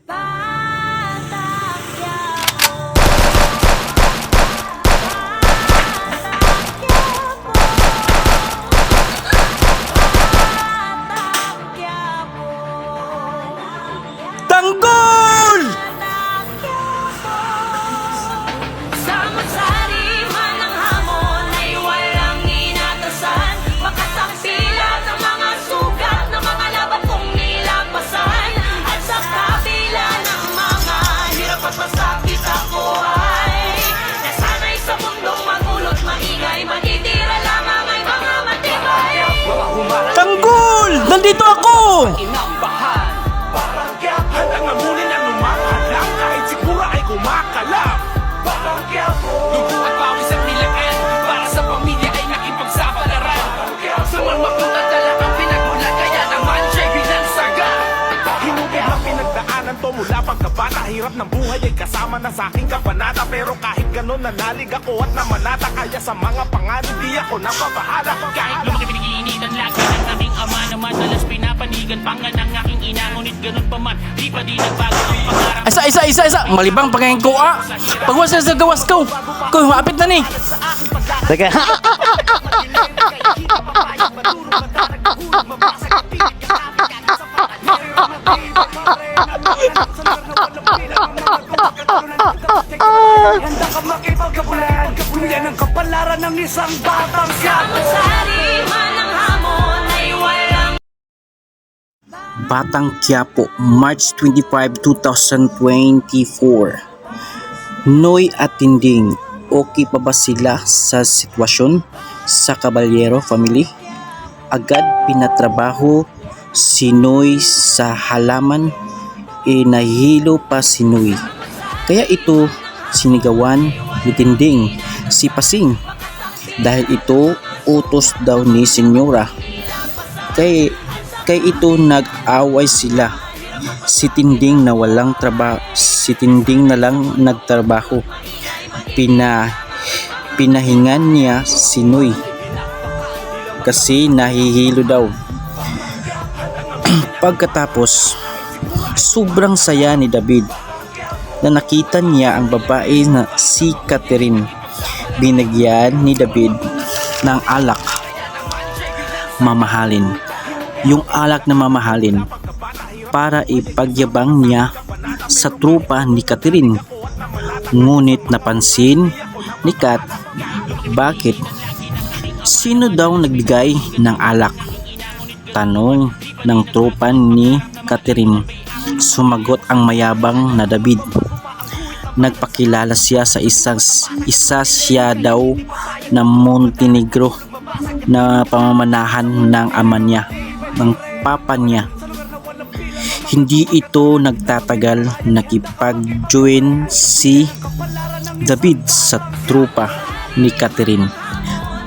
Tanggol! Sama-sari man ang hamon ay walang inatasan. Makatampilan ang mga sugat ng mga laban kong nilampasan. At sa kabila ng mga hirap at masakit ako ay nasanay sa mundong magulot maingay. Matitira lamang ay mga matibay. Tanggol! Nandito ako! Inambahan, parang Quiapo. Hanggang ngamunin ang lumakalang kahit sigura ay kumakalap. Parang Quiapo. Dugo at pawis at nilaan para sa pamilya ay nakipagsapalaran. Sa marmakot at talagang pinagmulan kaya naman siya'y binansaga. Hinugin ang pinagdaanan to mula pagkabata. Hirap ng buhay ay kasama na sa aking kabanata. Pero kahit ganun nanalig ako at namanata. Kaya sa mga panganib di ako napabahala. Kahit lumaki pinag-iinitan lagi ng aking ama na madalas pinapanigan pangan ng aking ina. Ngunit ganun pa man, di pa di nagbago ang pangarap. Isa! Malibang pagkain ko Pagwas na sa gawas ko! Ko, maapit na ni! Teka. Handa ka makipagkabulan. Yan ang kapalaran ng isang batang Quiapo. Sama-sari man ang hamon ay walang Batang Quiapo, March 25, 2024. Noy at Tinding, okay pa ba sila sa sitwasyon sa Caballero family? Agad pinatrabaho si Noy sa halaman, nahihilo pa si Noy. Kaya ito sinigawan ni Tinding si Pasing dahil ito utos daw ni Senyora. Kay ito nag-away sila. Si Tinding na lang nagtrabaho. Pinahingan niya si Noy kasi nahihilo daw. Pagkatapos, sobrang saya ni David na nakita niya ang babae na si Catherine. Binigyan ni David ng alak mamahalin. Yung alak na mamahalin para ipagyabang niya sa trupa ni Catherine. Ngunit napansin ni Kat, bakit? Sino daw nagbigay ng alak? Tanong ng trupa ni Catherine. Sumagot ang mayabang na David. Nagpakilala siya sa isa siya daw na Montenegro na pamamanahan ng ama niya, ng papa niya. Hindi ito nagtatagal, nakipag-join si David sa trupa ni Catherine.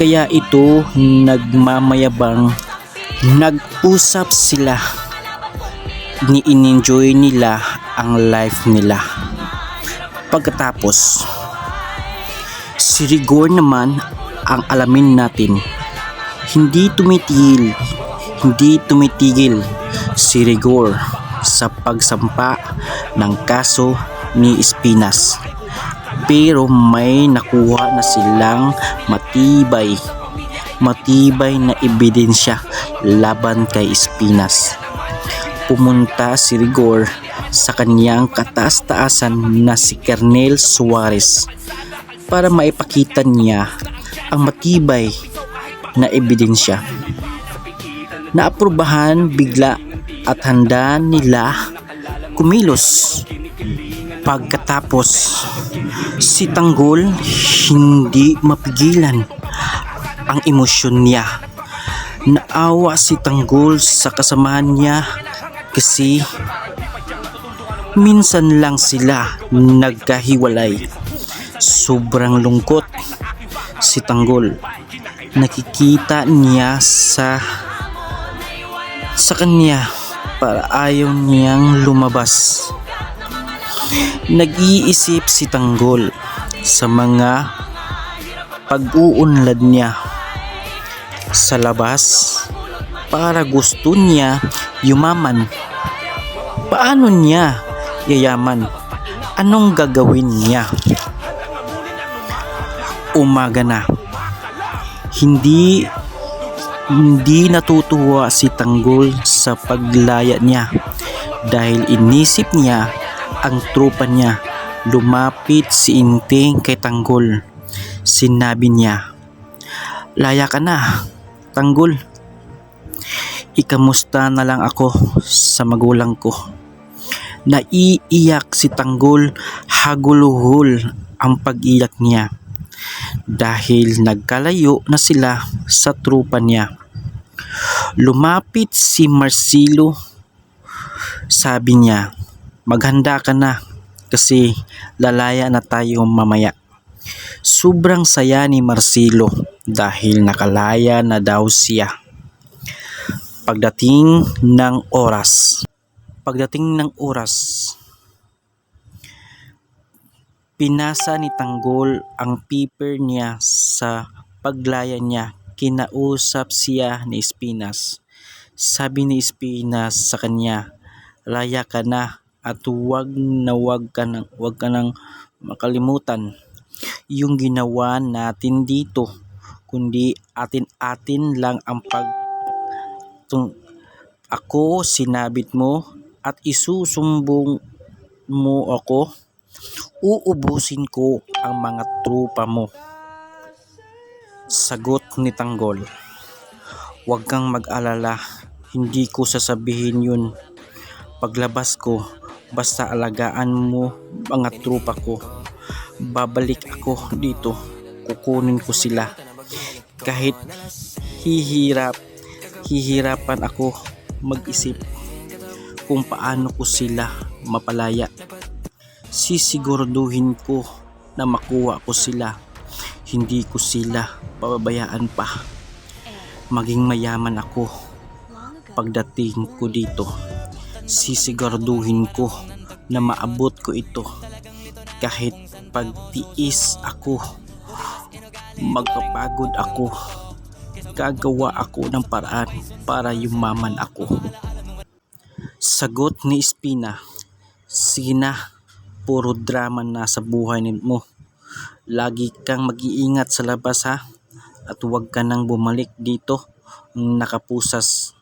Kaya ito nagmamayabang, nag-usap sila, ni-enjoy nila ang life nila. Pagkatapos, si Rigor naman ang alamin natin. Hindi tumitigil si Rigor sa pagsampa ng kaso ni Espinas. Pero may nakuha na silang matibay na ebidensya laban kay Espinas. Pumunta si Rigor sa kaniyang kataas-taasan na si Colonel Suarez para maipakita niya ang matibay na ebidensya. Naaprubahan bigla at handa nila kumilos. Pagkatapos, si Tanggol hindi mapigilan ang emosyon niya. Naawa si Tanggol sa kasamahan niya kasi minsan lang sila nagkahiwalay. Sobrang lungkot si Tanggol. Nakikita niya sa kanya para ayaw niyang lumabas. Nag-iisip si Tanggol sa mga pag-uunlad niya sa labas para gusto niya yumaman. Paano niya yayaman. Anong gagawin niya? Umaga na. Hindi natutuwa si Tanggol sa paglaya niya dahil inisip niya ang tropa niya. Lumapit si Inting kay Tanggol. Sinabi niya, "Laya ka na, Tanggol. Ikamusta na lang ako sa magulang ko." Naiiyak si Tanggol, haguluhol ang pag-iyak niya dahil nagkalayo na sila sa tropa niya. Lumapit si Marcelo. Sabi niya, "Maghanda ka na kasi lalaya na tayo mamaya." Sobrang saya ni Marcelo dahil nakalaya na daw siya. Pagdating ng oras, pinasa ni Tanggol ang paper niya sa paglaya niya. Kinausap siya ni Espinas. Sabi ni Espinas sa kanya, "Laya ka na at huwag ka nang makalimutan yung ginawa natin dito, kundi atin-atin lang ang ako sinabit mo at isusumbong mo ako, uubusin ko ang mga tropa mo." Sagot ni Tanggol, "Huwag kang mag-alala, hindi ko sasabihin yun. Paglabas ko, basta alagaan mo mga tropa ko. Babalik ako dito, kukunin ko sila. Kahit hihirapan ako mag-isip kung paano ko sila mapalaya. Sisiguraduhin ko na makuha ko sila. Hindi ko sila pababayaan pa. Maging mayaman ako pagdating ko dito. Sisiguraduhin ko na maabot ko ito. Kahit pagtiis ako, magpapagod ako, gagawa ako ng paraan para yumaman ako." Sagot ni Espina, "Sige na, puro drama na sa buhay mo. Lagi kang mag-iingat sa labas ha, at huwag ka nang bumalik dito nakapusas.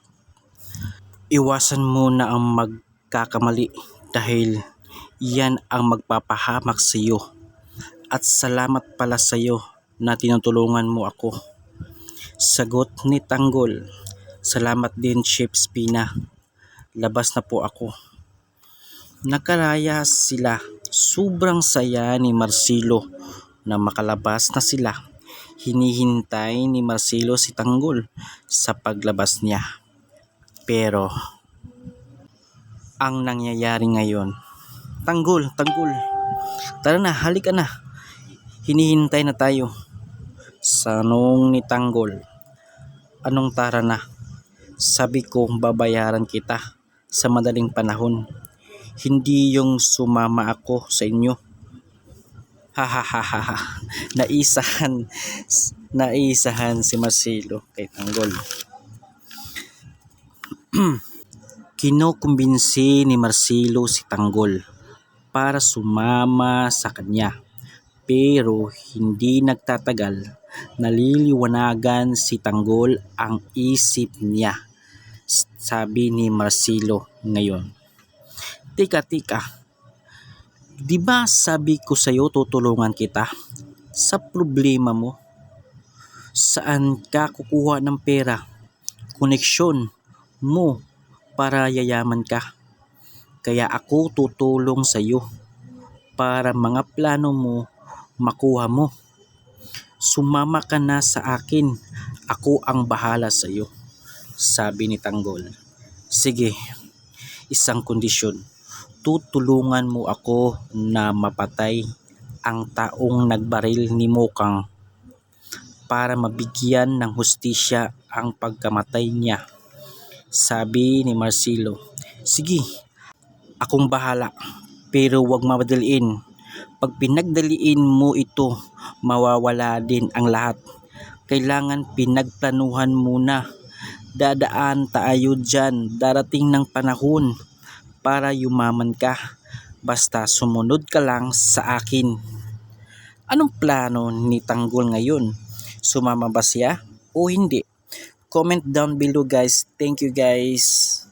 Iwasan mo na ang magkakamali dahil yan ang magpapahamak sa iyo. At salamat pala sa iyo na tinutulungan mo ako." Sagot ni Tanggol, "Salamat din, Chief Espina. Labas na po ako." Nakalaya sila. Sobrang saya ni Marcelo na makalabas na sila. Hinihintay ni Marcelo si Tanggol sa paglabas niya. Pero ang nangyayari ngayon, Tanggol, tara na, halika na. Hinihintay na tayo." Sanong ni Tanggol, "Anong tara na? Sabi ko babayaran kita sa madaling panahon. Hindi yung sumama ako sa inyo." Hahaha. Naisahan si Marcelo kay Tanggol. Kinukumbinsi ni Marcelo si Tanggol para sumama sa kanya. Pero hindi nagtatagal, naliliwanagan si Tanggol ang isip niya. Sabi ni Marcelo ngayon, Tika, di ba sabi ko sa'yo tutulungan kita sa problema mo? Saan ka kukuha ng pera, koneksyon mo para yayaman ka? Kaya ako tutulong sa iyo para mga plano mo makuha mo. Sumama ka na sa akin, ako ang bahala sa iyo." Sabi ni Tanggol, "Sige, isang kondisyon. Tutulungan mo ako na mapatay ang taong nagbaril ni Mokang para mabigyan ng hustisya ang pagkamatay niya." Sabi ni Marcelo, "Sige, akong bahala, pero huwag mamadaliin. Pag pinagdaliin mo ito, mawawala din ang lahat. Kailangan pinagplanuhan muna. Dadaan tayo dyan, darating ng panahon para yumaman ka. basta sumunod ka lang sa akin. Anong plano ni Tanggol ngayon? Sumama ba siya o hindi? Comment down below guys. Thank you guys.